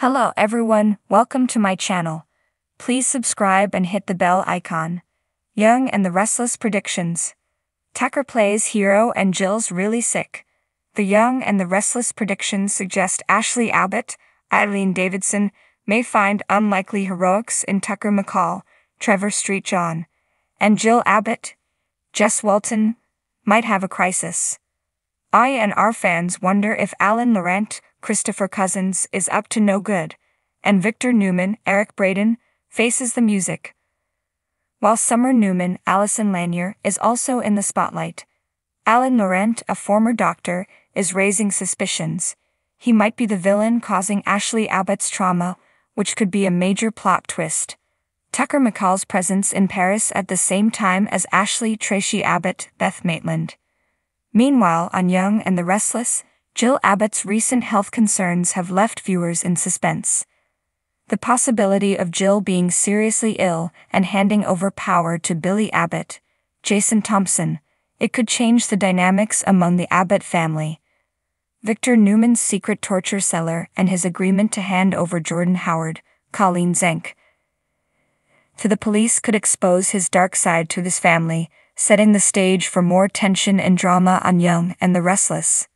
Hello everyone, welcome to my channel. Please subscribe and hit the bell icon. Young and the Restless predictions. Tucker plays hero and Jill's really sick. The Young and the Restless predictions suggest Ashley Abbott, Eileen Davidson, may find unlikely heroics in Tucker McCall, Trevor Street John, and Jill Abbott, Jess Walton, might have a crisis. I and our fans wonder if Alan Laurent, Christopher Cousins, is up to no good, and Victor Newman, Eric Braeden, faces the music. While Summer Newman, Allison Lanier, is also in the spotlight. Alan Laurent, a former doctor, is raising suspicions. He might be the villain causing Ashley Abbott's trauma, which could be a major plot twist. Tucker McCall's presence in Paris at the same time as Ashley Tracy Abbott, Beth Maitland. Meanwhile, on Young and the Restless, Jill Abbott's recent health concerns have left viewers in suspense. The possibility of Jill being seriously ill and handing over power to Billy Abbott, Jason Thompson, it could change the dynamics among the Abbott family. Victor Newman's secret torture cellar and his agreement to hand over Jordan Howard, Colleen Zenk, to the police could expose his dark side to his family, setting the stage for more tension and drama on Young and the Restless.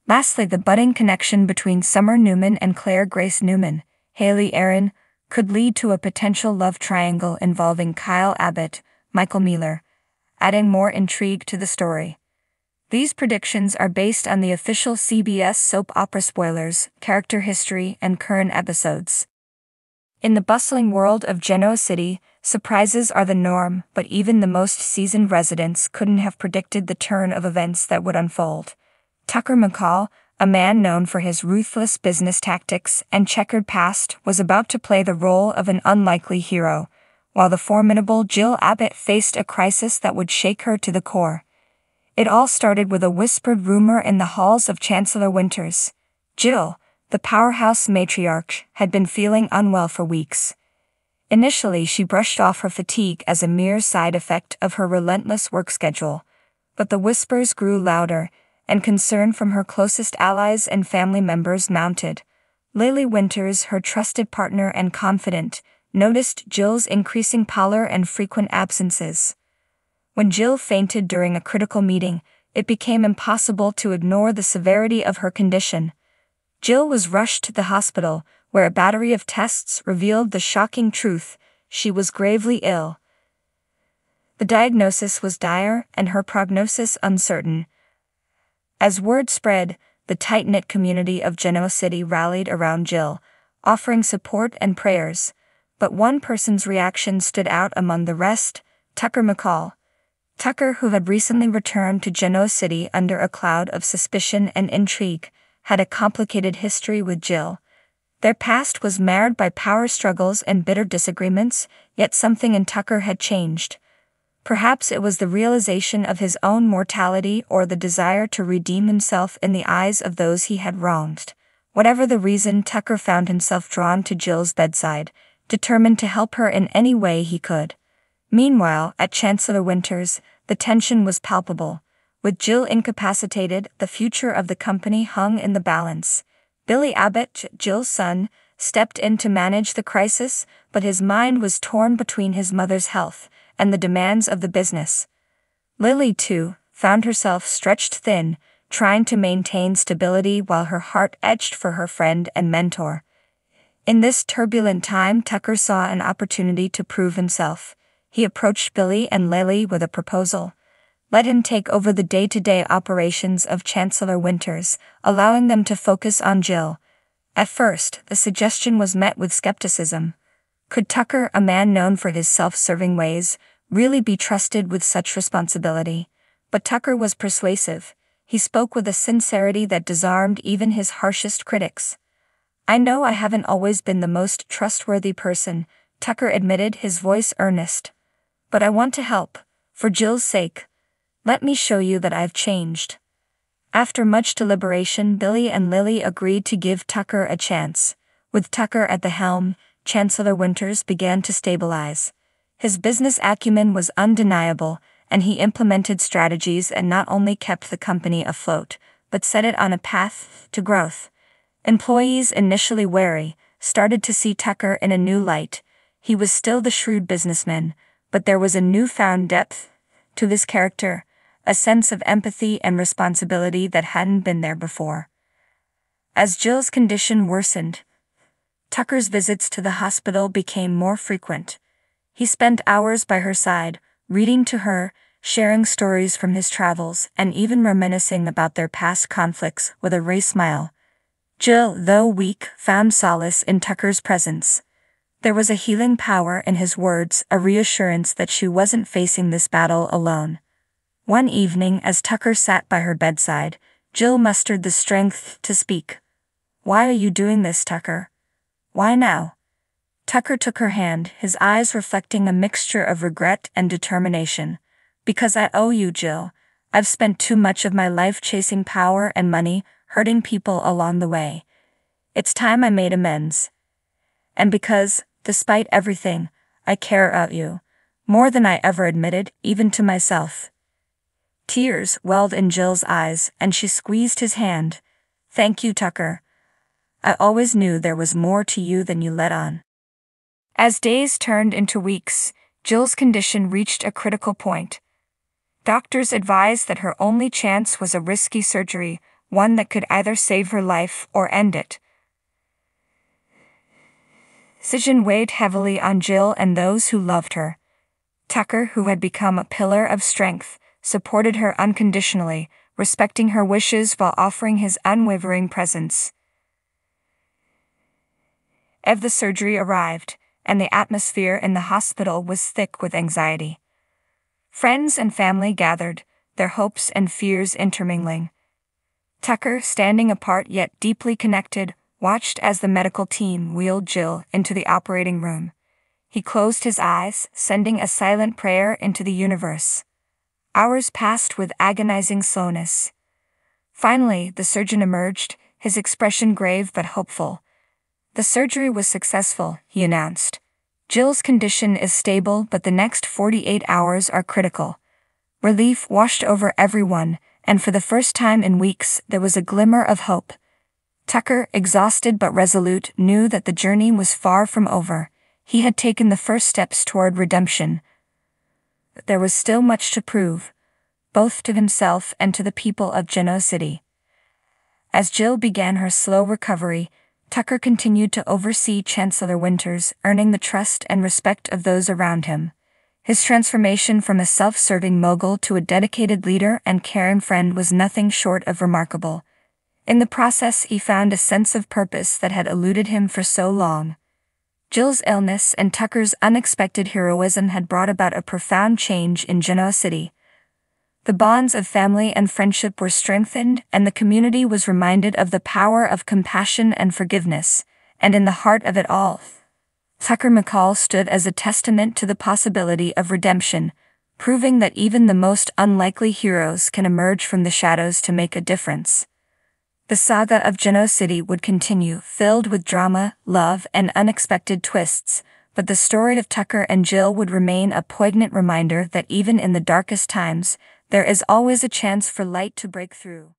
Lastly, the budding connection between Summer Newman and Claire Grace Newman, Haley Aaron, could lead to a potential love triangle involving Kyle Abbott, Michael Mealer, adding more intrigue to the story. These predictions are based on the official CBS soap opera spoilers, character history, and current episodes. In the bustling world of Genoa City, surprises are the norm, but even the most seasoned residents couldn't have predicted the turn of events that would unfold. Tucker McCall, a man known for his ruthless business tactics and checkered past, was about to play the role of an unlikely hero, while the formidable Jill Abbott faced a crisis that would shake her to the core. It all started with a whispered rumor in the halls of Chancellor Winters. Jill, the powerhouse matriarch, had been feeling unwell for weeks. Initially, she brushed off her fatigue as a mere side effect of her relentless work schedule, but the whispers grew louder, and concern from her closest allies and family members mounted. Lily Winters, her trusted partner and confidant, noticed Jill's increasing pallor and frequent absences. When Jill fainted during a critical meeting, it became impossible to ignore the severity of her condition. Jill was rushed to the hospital, where a battery of tests revealed the shocking truth: she was gravely ill. The diagnosis was dire and her prognosis uncertain. As word spread, the tight-knit community of Genoa City rallied around Jill, offering support and prayers. But one person's reaction stood out among the rest: Tucker McCall. Tucker, who had recently returned to Genoa City under a cloud of suspicion and intrigue, had a complicated history with Jill. Their past was marred by power struggles and bitter disagreements, yet something in Tucker had changed. Perhaps it was the realization of his own mortality or the desire to redeem himself in the eyes of those he had wronged. Whatever the reason, Tucker found himself drawn to Jill's bedside, determined to help her in any way he could. Meanwhile, at Chancellor Winters, the tension was palpable. With Jill incapacitated, the future of the company hung in the balance. Billy Abbott, Jill's son, stepped in to manage the crisis, but his mind was torn between his mother's health and the demands of the business. Lily, too, found herself stretched thin, trying to maintain stability while her heart ached for her friend and mentor. In this turbulent time, Tucker saw an opportunity to prove himself. He approached Billy and Lily with a proposal. Let him take over the day-to-day operations of Chancellor Winters, allowing them to focus on Jill. At first, the suggestion was met with skepticism. Could Tucker, a man known for his self-serving ways, really be trusted with such responsibility? But Tucker was persuasive. He spoke with a sincerity that disarmed even his harshest critics. "I know I haven't always been the most trustworthy person," Tucker admitted, his voice earnest. "But I want to help, for Jill's sake. Let me show you that I've changed." After much deliberation, Billy and Lily agreed to give Tucker a chance. With Tucker at the helm, Chancellor Winters began to stabilize. His business acumen was undeniable, and he implemented strategies that not only kept the company afloat, but set it on a path to growth. Employees, initially wary, started to see Tucker in a new light. He was still the shrewd businessman, but there was a newfound depth to his character, a sense of empathy and responsibility that hadn't been there before. As Jill's condition worsened, Tucker's visits to the hospital became more frequent. He spent hours by her side, reading to her, sharing stories from his travels, and even reminiscing about their past conflicts with a wry smile. Jill, though weak, found solace in Tucker's presence. There was a healing power in his words, a reassurance that she wasn't facing this battle alone. One evening, as Tucker sat by her bedside, Jill mustered the strength to speak. "Why are you doing this, Tucker? Why now?" Tucker took her hand, his eyes reflecting a mixture of regret and determination. "Because I owe you, Jill. I've spent too much of my life chasing power and money, hurting people along the way. It's time I made amends. And because, despite everything, I care about you, more than I ever admitted, even to myself." Tears welled in Jill's eyes, and she squeezed his hand. "Thank you, Tucker. I always knew there was more to you than you let on." As days turned into weeks, Jill's condition reached a critical point. Doctors advised that her only chance was a risky surgery, one that could either save her life or end it. Decision weighed heavily on Jill and those who loved her. Tucker, who had become a pillar of strength, supported her unconditionally, respecting her wishes while offering his unwavering presence. The surgery arrived, and the atmosphere in the hospital was thick with anxiety. Friends and family gathered, their hopes and fears intermingling. Tucker, standing apart yet deeply connected, watched as the medical team wheeled Jill into the operating room. He closed his eyes, sending a silent prayer into the universe. Hours passed with agonizing slowness. Finally, the surgeon emerged, his expression grave but hopeful. "The surgery was successful," he announced. "Jill's condition is stable, but the next 48 hours are critical." Relief washed over everyone, and for the first time in weeks, there was a glimmer of hope. Tucker, exhausted but resolute, knew that the journey was far from over. He had taken the first steps toward redemption. But there was still much to prove, both to himself and to the people of Genoa City. As Jill began her slow recovery, Tucker continued to oversee Chancellor Winters, earning the trust and respect of those around him. His transformation from a self-serving mogul to a dedicated leader and caring friend was nothing short of remarkable. In the process, he found a sense of purpose that had eluded him for so long. Jill's illness and Tucker's unexpected heroism had brought about a profound change in Genoa City. The bonds of family and friendship were strengthened, and the community was reminded of the power of compassion and forgiveness. And in the heart of it all, Tucker McCall stood as a testament to the possibility of redemption, proving that even the most unlikely heroes can emerge from the shadows to make a difference. The saga of Genoa City would continue, filled with drama, love, and unexpected twists, but the story of Tucker and Jill would remain a poignant reminder that even in the darkest times, there is always a chance for light to break through.